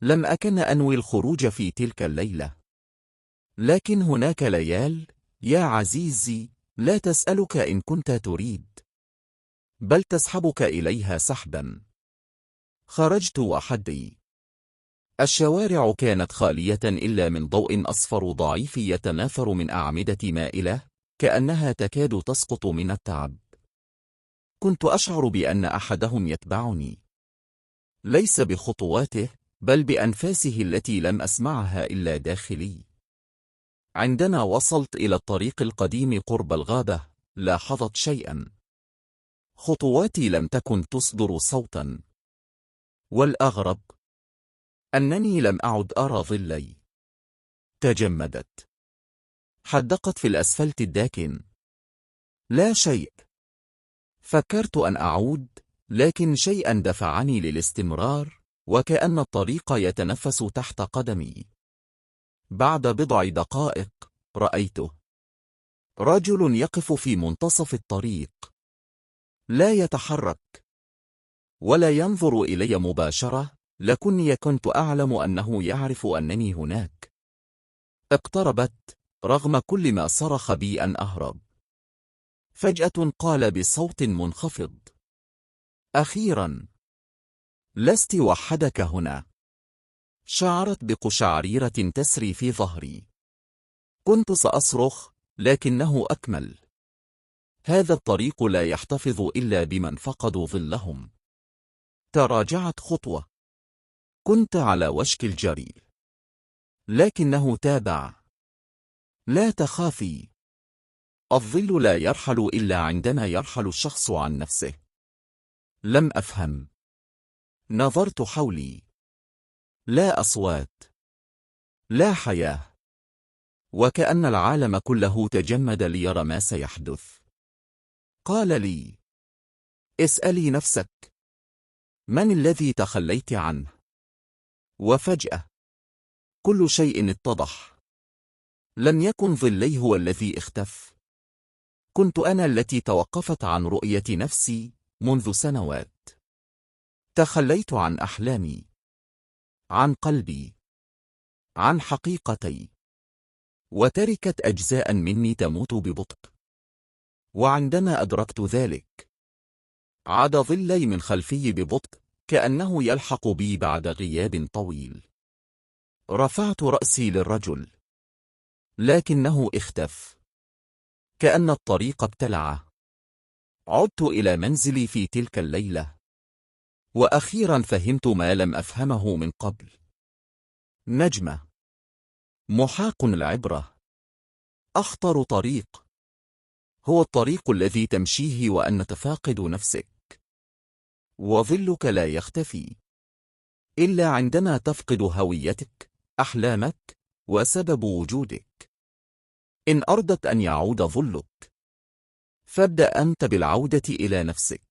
لم أكن أنوي الخروج في تلك الليلة، لكن هناك ليال يا عزيزي لا تسألك إن كنت تريد، بل تسحبك إليها سحبا. خرجت وحدي. الشوارع كانت خالية إلا من ضوء أصفر ضعيف يتناثر من أعمدة مائلة كأنها تكاد تسقط من التعب. كنت أشعر بأن أحدهم يتبعني، ليس بخطواته بل بأنفاسه التي لم أسمعها إلا داخلي. عندما وصلت إلى الطريق القديم قرب الغابة لاحظت شيئا. خطواتي لم تكن تصدر صوتا، والأغرب أنني لم أعد أرى ظلي. تجمدت، حدقت في الأسفلت الداكن. لا شيء. فكرت أن أعود، لكن شيئا دفعني للاستمرار، وكأن الطريق يتنفس تحت قدمي. بعد بضع دقائق رأيته. رجل يقف في منتصف الطريق، لا يتحرك ولا ينظر إلي مباشرة، لكني كنت أعلم أنه يعرف أنني هناك. اقتربت رغم كل ما صرخ بي أن أهرب. فجأة قال بصوت منخفض: أخيرا، لست وحدك هنا. شعرت بقشعريرة تسري في ظهري. كنت سأصرخ، لكنه أكمل: هذا الطريق لا يحتفظ إلا بمن فقدوا ظلهم. تراجعت خطوة. كنت على وشك الجري، لكنه تابع: لا تخافي، الظل لا يرحل إلا عندما يرحل الشخص عن نفسه. لم أفهم. نظرت حولي. لا أصوات، لا حياة، وكأن العالم كله تجمد ليرى ما سيحدث. قال لي: اسألي نفسك، من الذي تخليت عنه؟ وفجأة كل شيء اتضح. لم يكن ظلي هو الذي اختف، كنت أنا التي توقفت عن رؤية نفسي منذ سنوات. تخليت عن أحلامي، عن قلبي، عن حقيقتي، وتركت أجزاء مني تموت ببطء. وعندما أدركت ذلك، عاد ظلي من خلفي ببطء كأنه يلحق بي بعد غياب طويل. رفعت رأسي للرجل، لكنه اختف، كأن الطريق ابتلعه. عدت إلى منزلي في تلك الليلة، وأخيرا فهمت ما لم أفهمه من قبل. نجمة، محاق العبرة. أخطر طريق هو الطريق الذي تمشيه وأنت فاقد نفسك، وظلك لا يختفي إلا عندما تفقد هويتك، أحلامك، وسبب وجودك. إن أردت أن يعود ظلك، فابدأ أنت بالعودة إلى نفسك.